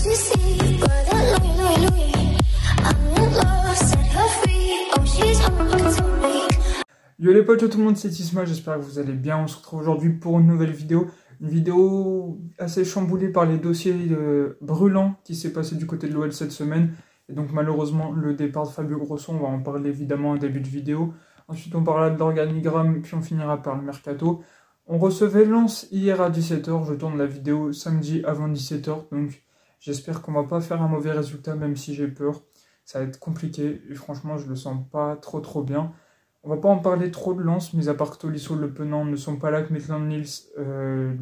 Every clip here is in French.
Yo les potes, tout le monde, c'est Tisma, j'espère que vous allez bien. On se retrouve aujourd'hui pour une nouvelle vidéo. Une vidéo assez chamboulée par les dossiers brûlants qui s'est passé du côté de l'OL cette semaine. Et donc malheureusement le départ de Fabio Grosso, on va en parler évidemment au début de vidéo. Ensuite on parlera de l'organigramme, puis on finira par le mercato. On recevait Lens hier à 17 h, je tourne la vidéo samedi avant 17 h, donc j'espère qu'on va pas faire un mauvais résultat même si j'ai peur. Ça va être compliqué et franchement je le sens pas trop bien. On va pas en parler trop de Lens, mais à part que Tolisso, Le Penant ne sont pas là, que Maitland-Niles,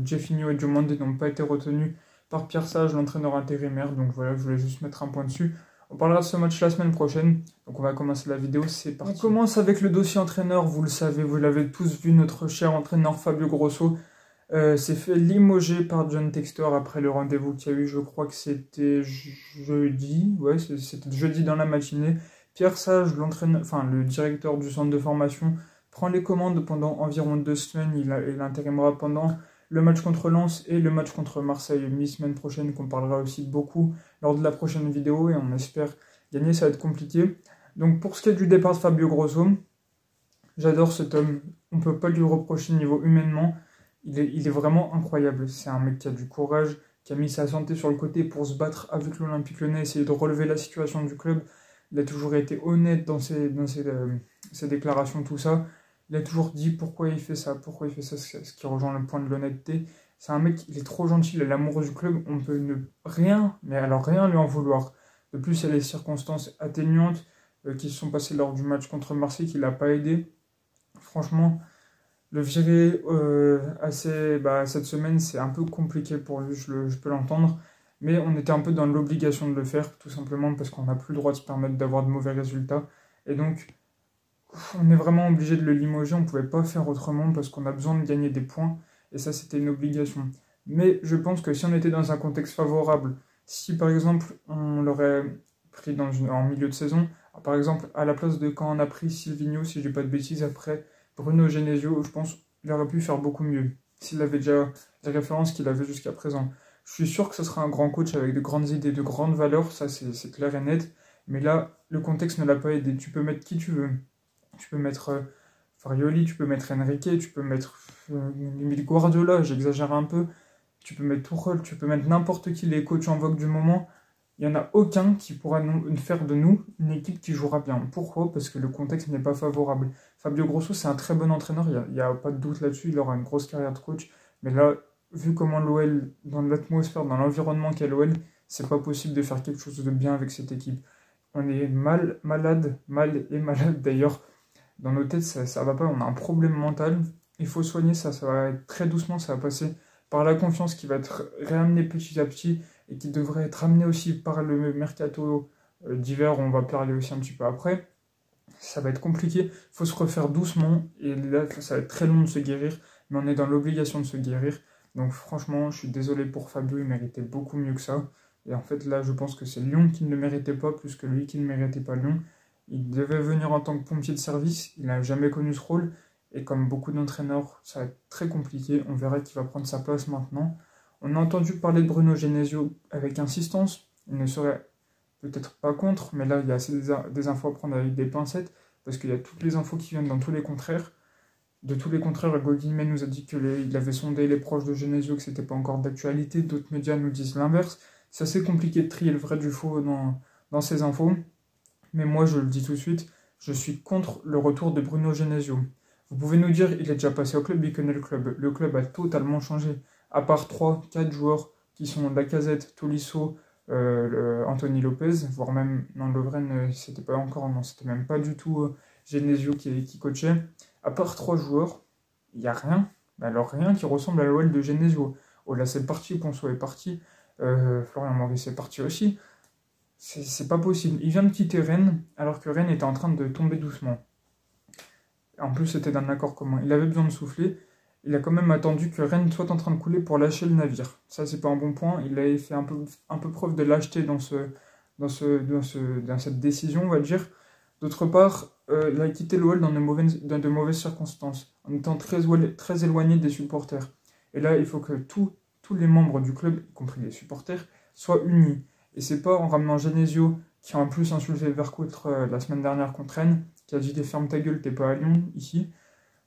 Jeffinho et Diomande n'ont pas été retenus par Pierre Sage, l'entraîneur intérimaire. Donc voilà, je voulais juste mettre un point dessus. On parlera de ce match la semaine prochaine. Donc on va commencer la vidéo, c'est parti. On commence avec le dossier entraîneur, vous le savez, vous l'avez tous vu, notre cher entraîneur Fabio Grosso s'est fait limoger par John Textor après le rendez-vous qu'il y a eu, je crois que c'était jeudi, ouais, c'était jeudi dans la matinée. Pierre Sage, le directeur du centre de formation, prend les commandes pendant environ 2 semaines. Il intérimera pendant le match contre Lens et le match contre Marseille mi-semaine prochaine, qu'on parlera aussi beaucoup lors de la prochaine vidéo, et on espère gagner, ça va être compliqué. Donc pour ce qui est du départ de Fabio Grosso, j'adore cet homme, on ne peut pas lui reprocher niveau humainement, il est vraiment incroyable. C'est un mec qui a du courage, qui a mis sa santé sur le côté pour se battre avec l'Olympique Lyonnais, essayer de relever la situation du club. Il a toujours été honnête dans ses déclarations, tout ça. Il a toujours dit pourquoi il fait ça, ce qui rejoint le point de l'honnêteté. C'est un mec, il est trop gentil, il a l'amour du club, on peut rien lui en vouloir. De plus, il y a les circonstances atténuantes qui se sont passées lors du match contre Marseille qui ne l'a pas aidé. Franchement, le virer cette semaine, c'est un peu compliqué pour lui, je peux l'entendre. Mais on était un peu dans l'obligation de le faire, tout simplement parce qu'on n'a plus le droit de se permettre d'avoir de mauvais résultats. Et donc, on est vraiment obligé de le limoger, on ne pouvait pas faire autrement parce qu'on a besoin de gagner des points. Et ça, c'était une obligation. Mais je pense que si on était dans un contexte favorable, si par exemple, on l'aurait pris en milieu de saison, par exemple, à la place de quand on a pris Silvinho, si je dis pas de bêtises, après Bruno Genesio, je pense qu'il aurait pu faire beaucoup mieux, s'il avait déjà les références qu'il avait jusqu'à présent. Je suis sûr que ce sera un grand coach avec de grandes idées, de grandes valeurs, ça c'est clair et net. Mais là, le contexte ne l'a pas aidé. Tu peux mettre qui tu veux. Tu peux mettre Farioli, tu peux mettre Enrique, tu peux mettre limite Guardiola, j'exagère un peu. Tu peux mettre Tuchel, tu peux mettre n'importe qui, les coachs en vogue du moment. Il n'y en a aucun qui pourra faire de nous une équipe qui jouera bien. Pourquoi? Parce que le contexte n'est pas favorable. Fabio Grosso, c'est un très bon entraîneur, il n'y a pas de doute là-dessus, il aura une grosse carrière de coach. Mais là, vu comment l'OL, dans l'atmosphère, dans l'environnement qu'est l'OL, c'est pas possible de faire quelque chose de bien avec cette équipe. On est mal et malade d'ailleurs. Dans nos têtes, ça va pas, on a un problème mental. Il faut soigner ça, ça va être très doucement, ça va passer par la confiance qui va être réamenée petit à petit et qui devrait être amenée aussi par le mercato d'hiver, on va parler aussi un petit peu après. Ça va être compliqué, il faut se refaire doucement et là, ça va être très long de se guérir, mais on est dans l'obligation de se guérir. Donc franchement, je suis désolé pour Fabio, il méritait beaucoup mieux que ça. Et en fait, là, je pense que c'est Lyon qui ne le méritait pas, plus que lui qui ne méritait pas Lyon. Il devait venir en tant que pompier de service, il n'a jamais connu ce rôle. Et comme beaucoup d'entraîneurs, ça va être très compliqué. On verra qui va prendre sa place maintenant. On a entendu parler de Bruno Genesio avec insistance. Il ne serait peut-être pas contre, mais là, il y a assez des infos à prendre avec des pincettes, parce qu'il y a toutes les infos qui viennent dans tous les contraires. De tous les contraires, Hugo Guillemette nous a dit qu'il avait sondé les proches de Genesio, que c'était pas encore d'actualité. D'autres médias nous disent l'inverse. C'est assez compliqué de trier le vrai du faux dans ces infos. Mais moi, je le dis tout de suite, je suis contre le retour de Bruno Genesio. Vous pouvez nous dire, il est déjà passé au club, il connaît le club. Le club a totalement changé. À part 3-4 joueurs qui sont Lacazette, Tolisso, Anthony Lopez, voire même, non, Lovren, c'était pas encore, non, c'était même pas du tout Genesio qui coachait. À part 3 joueurs, il n'y a rien. Alors rien qui ressemble à l'OL de Genesio. Ola c'est parti, Ponceau est parti, Florian Maurice est parti aussi. C'est pas possible. Il vient de quitter Rennes, alors que Rennes était en train de tomber doucement. En plus, c'était d'un accord commun. Il avait besoin de souffler. Il a quand même attendu que Rennes soit en train de couler pour lâcher le navire. Ça, c'est pas un bon point. Il avait fait un peu preuve de lâcheté dans cette décision, on va dire. D'autre part, il a quitté l'OL dans de mauvaises circonstances, en étant très éloigné des supporters. Et là, il faut que tous les membres du club, y compris les supporters, soient unis. Et c'est pas en ramenant Genesio, qui a en plus insulté Vercouttre la semaine dernière contre Rennes, qui a dit ferme ta gueule, t'es pas à Lyon ici.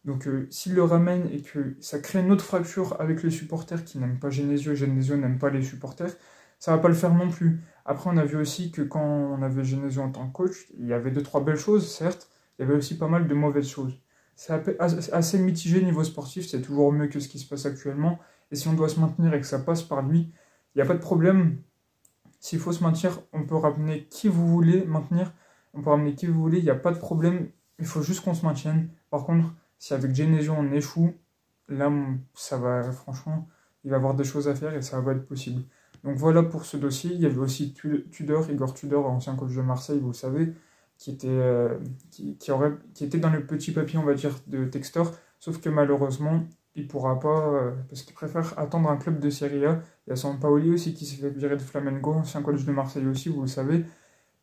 Donc s'il le ramène et que ça crée une autre fracture avec les supporters qui n'aiment pas Genesio et Genesio n'aime pas les supporters, ça va pas le faire non plus. Après on a vu aussi que quand on avait Genesio en tant que coach, il y avait 2-3 belles choses, certes, il y avait aussi pas mal de mauvaises choses. C'est assez mitigé niveau sportif, c'est toujours mieux que ce qui se passe actuellement. Et si on doit se maintenir et que ça passe par lui, il n'y a pas de problème. S'il faut se maintenir, on peut ramener qui vous voulez maintenir. On peut ramener qui vous voulez, il n'y a pas de problème. Il faut juste qu'on se maintienne. Par contre, si avec Genesio on échoue, là, ça va, franchement, il va y avoir des choses à faire et ça va être possible. Donc voilà pour ce dossier. Il y avait aussi Tudor, Igor Tudor, ancien coach de Marseille, vous le savez, qui était dans le petit papier, on va dire, de Textor. Sauf que malheureusement, il ne pourra pas, parce qu'il préfère attendre un club de Serie A. Il y a Sampaoli aussi qui s'est fait virer de Flamengo, ancien coach de Marseille aussi, vous le savez.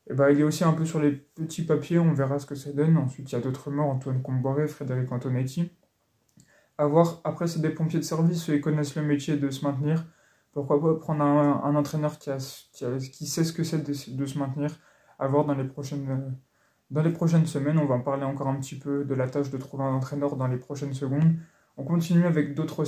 Et bah, il est aussi un peu sur les petits papiers, on verra ce que ça donne. Ensuite, il y a d'autres rumeurs, Antoine Comboiré, Frédéric Antonetti. À voir, après, c'est des pompiers de service, eux, ils connaissent le métier de se maintenir. Pourquoi pas prendre un entraîneur qui sait ce que c'est de se maintenir, à voir dans les prochaines semaines. On va en parler encore un petit peu de la tâche de trouver un entraîneur dans les prochaines secondes. On continue avec d'autres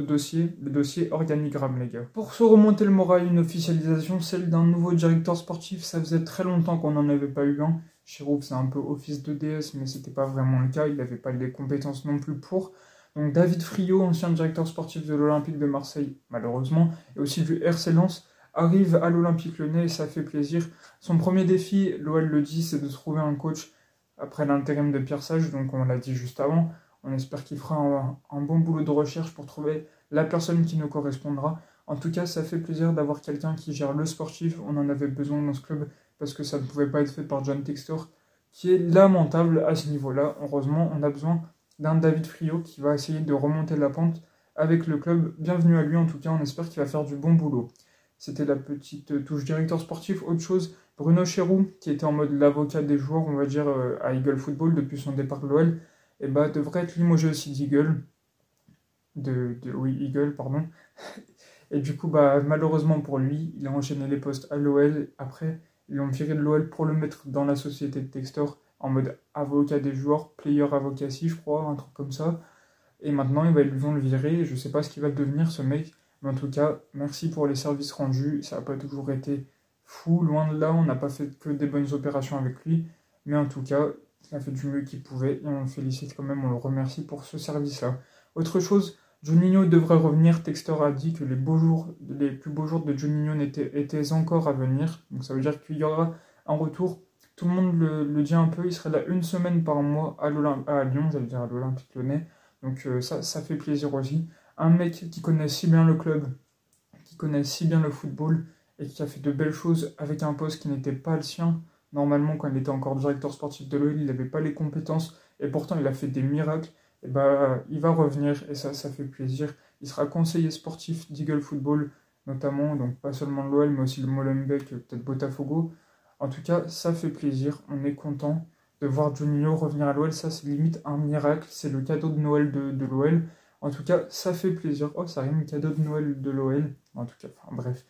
dossiers, le dossier organigramme, les gars. Pour se remonter le moral, une officialisation, celle d'un nouveau directeur sportif. Ça faisait très longtemps qu'on n'en avait pas eu un. Chiroux, c'est un peu office de DS, mais c'était pas vraiment le cas. Il n'avait pas les compétences non plus pour. Donc David Friot, ancien directeur sportif de l'Olympique de Marseille, malheureusement, et aussi du RC Lens, arrive à l'Olympique Lyonnais et ça fait plaisir. Son premier défi, l'OL le dit, c'est de trouver un coach après l'intérim de Pierre Sage, donc on l'a dit juste avant. On espère qu'il fera un bon boulot de recherche pour trouver la personne qui nous correspondra. En tout cas, ça fait plaisir d'avoir quelqu'un qui gère le sportif. On en avait besoin dans ce club parce que ça ne pouvait pas être fait par John Textor, qui est lamentable à ce niveau-là. Heureusement, on a besoin d'un David Friot qui va essayer de remonter la pente avec le club. Bienvenue à lui, en tout cas, on espère qu'il va faire du bon boulot. C'était la petite touche directeur sportif. Autre chose, Bruno Chéroux, qui était en mode l'avocat des joueurs, on va dire, à Eagle Football depuis son départ de l'OL, et bah, devrait être limogé aussi d'Eagle. Oui, Eagle, pardon. Et du coup, bah, malheureusement pour lui, il a enchaîné les postes à l'OL. Après, ils l'ont viré de l'OL pour le mettre dans la société de Textor en mode avocat des joueurs, player avocacy, je crois, un truc comme ça. Et maintenant, ils vont le virer. Je sais pas ce qu'il va devenir, ce mec. Mais en tout cas, merci pour les services rendus. Ça n'a pas toujours été fou. Loin de là, on n'a pas fait que des bonnes opérations avec lui. Mais en tout cas, il a fait du mieux qu'il pouvait. Et on le félicite quand même, on le remercie pour ce service-là. Autre chose, Juninho devrait revenir. Textor a dit que les plus beaux jours de Juninho étaient encore à venir. Donc ça veut dire qu'il y aura un retour. Tout le monde le dit un peu. Il serait là une semaine par mois à Lyon, j'allais dire à l'Olympique Lyonnais. Donc ça fait plaisir aussi. Un mec qui connaît si bien le club, qui connaît si bien le football et qui a fait de belles choses avec un poste qui n'était pas le sien. Normalement, quand il était encore directeur sportif de l'OL, il n'avait pas les compétences et pourtant il a fait des miracles. Et bah, il va revenir et ça fait plaisir. Il sera conseiller sportif d'Eagle Football, notamment, donc pas seulement l'OL, mais aussi le Molenbeek, peut-être Botafogo. En tout cas, ça fait plaisir. On est content de voir Juninho revenir à l'OL. Ça, c'est limite un miracle. C'est le cadeau de Noël de l'OL. En tout cas, ça fait plaisir. Oh, ça rime, cadeau de Noël de l'OL. En tout cas, enfin, bref.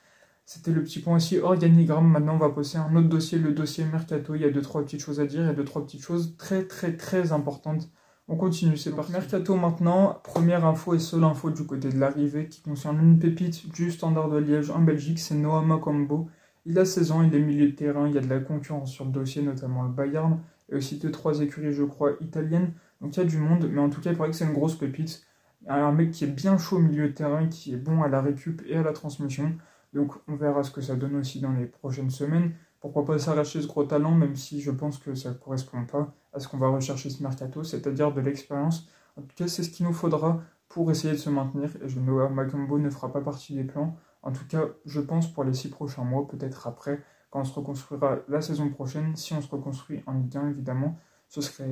C'était le petit point aussi organigramme. Maintenant, on va passer à un autre dossier, le dossier Mercato. Il y a 2-3 petites choses à dire. Il y a 2-3 petites choses très, très, très importantes. On continue, c'est parti. Mercato maintenant. Première info et seule info du côté de l'arrivée qui concerne une pépite du Standard de Liège en Belgique. C'est Noah Makambo. Il a 16 ans, il est milieu de terrain. Il y a de la concurrence sur le dossier, notamment le Bayern. Et aussi 2-3 écuries, je crois, italiennes. Donc il y a du monde. Mais en tout cas, il paraît que c'est une grosse pépite. Un mec qui est bien chaud au milieu de terrain, qui est bon à la récup et à la transmission. Donc on verra ce que ça donne aussi dans les prochaines semaines. Pourquoi pas s'arracher ce gros talent, même si je pense que ça ne correspond pas à ce qu'on va rechercher ce mercato, c'est-à-dire de l'expérience. En tout cas, c'est ce qu'il nous faudra pour essayer de se maintenir. Et Noah Makambo ne fera pas partie des plans. En tout cas, je pense pour les 6 prochains mois, peut-être après, quand on se reconstruira la saison prochaine, si on se reconstruit en Ligue 1, évidemment, ce serait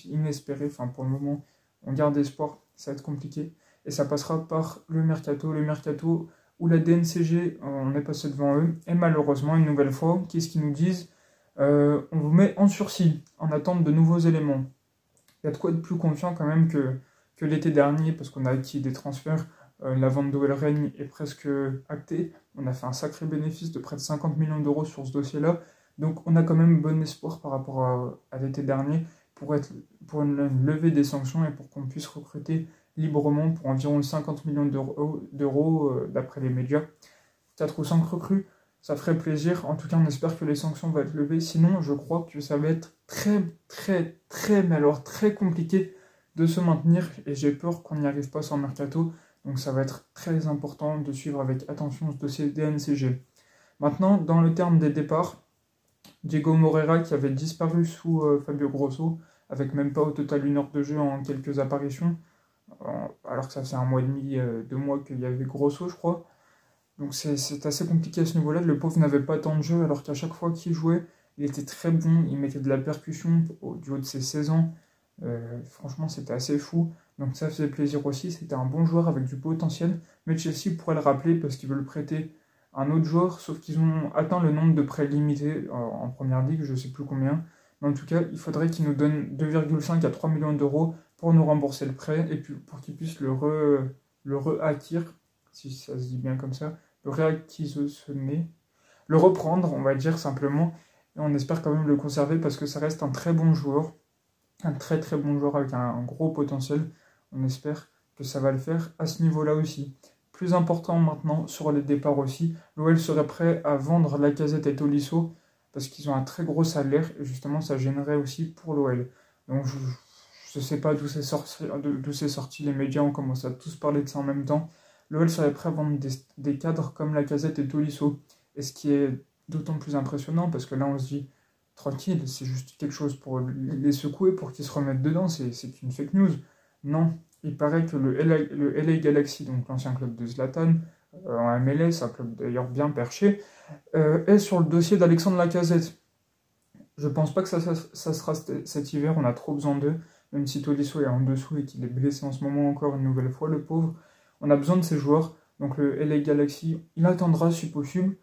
inespéré. Enfin, pour le moment, on garde espoir, ça va être compliqué. Et ça passera par le mercato. Le mercato où la DNCG, on est passé devant eux. Et malheureusement, une nouvelle fois, qu'est-ce qu'ils nous disent ? On vous met en sursis, en attente de nouveaux éléments. Il y a de quoi être plus confiant quand même que l'été dernier, parce qu'on a acquis des transferts La vente d'Owen Reigne est presque actée. On a fait un sacré bénéfice de près de 50 millions d'euros sur ce dossier-là. Donc on a quand même bon espoir par rapport à l'été dernier pour une levée des sanctions et pour qu'on puisse recruter librement pour environ 50 millions d'euros d'après les médias. 4 ou 5 recrues, ça ferait plaisir. En tout cas, on espère que les sanctions vont être levées. Sinon, je crois que ça va être mais alors très compliqué de se maintenir. Et j'ai peur qu'on n'y arrive pas sans mercato. Donc ça va être très important de suivre avec attention ce dossier DNCG. Maintenant, dans le terme des départs, Diego Moreira qui avait disparu sous Fabio Grosso, avec même pas au total 1 heure de jeu en quelques apparitions, alors que ça fait 1 mois et demi, 2 mois qu'il y avait Grosso, je crois. Donc c'est assez compliqué à ce niveau-là. Le pauvre n'avait pas tant de jeu, alors qu'à chaque fois qu'il jouait, il était très bon, il mettait de la percussion du haut de ses 16 ans. Franchement, c'était assez fou. Donc ça faisait plaisir aussi. C'était un bon joueur avec du potentiel. Mais Chelsea pourrait le rappeler parce qu'ils veulent prêter un autre joueur, sauf qu'ils ont atteint le nombre de prêts limités en première ligue, je ne sais plus combien. Mais en tout cas, il faudrait qu'ils nous donnent 2,5 à 3 millions d'euros pour nous rembourser le prêt et puis pour qu'ils puissent le re-acquérir, si ça se dit bien comme ça, le réacquisitionner, le reprendre, on va dire simplement. Et on espère quand même le conserver parce que ça reste un très bon joueur, un très bon joueur avec un gros potentiel. On espère que ça va le faire à ce niveau-là aussi. Plus important maintenant sur les départs aussi, l'OL serait prêt à vendre Lacazette et Tolisso parce qu'ils ont un très gros salaire et justement ça gênerait aussi pour l'OL. Donc je ne sais pas d'où c'est sorti, les médias ont commencé à tous parler de ça en même temps. L'OL serait prêt à vendre des cadres comme Lacazette et Tolisso. Et ce qui est d'autant plus impressionnant parce que là on se dit tranquille, c'est juste quelque chose pour les secouer, pour qu'ils se remettent dedans, c'est une fake news. Non, il paraît que le LA Galaxy, donc l'ancien club de Zlatan, en MLS, un club d'ailleurs bien perché, est sur le dossier d'Alexandre Lacazette. Je pense pas que ça sera cet hiver, on a trop besoin d'eux, même si Tolisso est en dessous et qu'il est blessé en ce moment encore une nouvelle fois, le pauvre. On a besoin de ces joueurs, donc le LA Galaxy, il attendra si possible,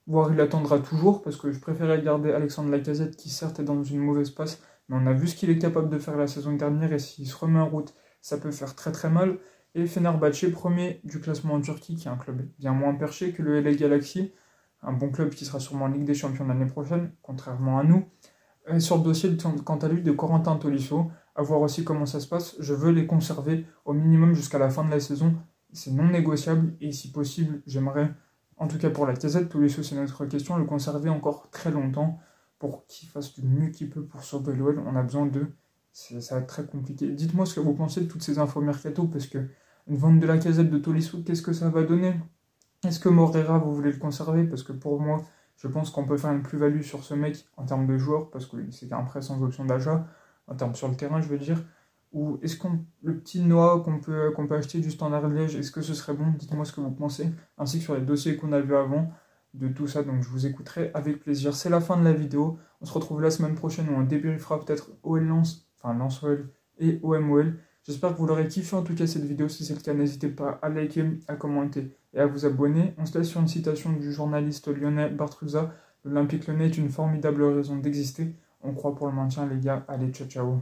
voire il attendra toujours, parce que je préférais garder Alexandre Lacazette, qui certes est dans une mauvaise passe, mais on a vu ce qu'il est capable de faire la saison dernière, et s'il se remet en route, ça peut faire très mal. Et Fenerbahçe, premier du classement en Turquie, qui est un club bien moins perché que le LA Galaxy, un bon club qui sera sûrement en Ligue des Champions l'année prochaine, contrairement à nous. Et sur le dossier, quant à lui, de Corentin Tolisso, à voir aussi comment ça se passe, je veux les conserver au minimum jusqu'à la fin de la saison, c'est non négociable, et si possible, j'aimerais, en tout cas pour Lacazette, Tolisso c'est notre question, le conserver encore très longtemps, pour qu'il fasse du mieux qu'il peut pour sauver l'OL, on a besoin d'eux. Ça va être très compliqué. Dites-moi ce que vous pensez de toutes ces infos mercato, parce que une vente de Lacazette de Tolisso, qu'est-ce que ça va donner? Est-ce que Moreira, vous voulez le conserver? Parce que pour moi, je pense qu'on peut faire une plus-value sur ce mec en termes de joueur, parce que c'est un prêt sans option d'achat, en termes sur le terrain, je veux dire. Ou est-ce le petit Noah qu'on peut acheter du Standard Liège, est-ce que ce serait bon? Dites-moi ce que vous pensez, ainsi que sur les dossiers qu'on a vus avant, de tout ça, donc je vous écouterai avec plaisir. C'est la fin de la vidéo, on se retrouve la semaine prochaine où on débriefera peut-être OL Lens, enfin Lens OL et OM OL. J'espère que vous l'aurez kiffé en tout cas cette vidéo, si c'est le cas n'hésitez pas à liker, à commenter et à vous abonner. On se laisse sur une citation du journaliste lyonnais Bartruza. L'Olympique Lyonnais est une formidable raison d'exister. On croit pour le maintien les gars, allez ciao ciao.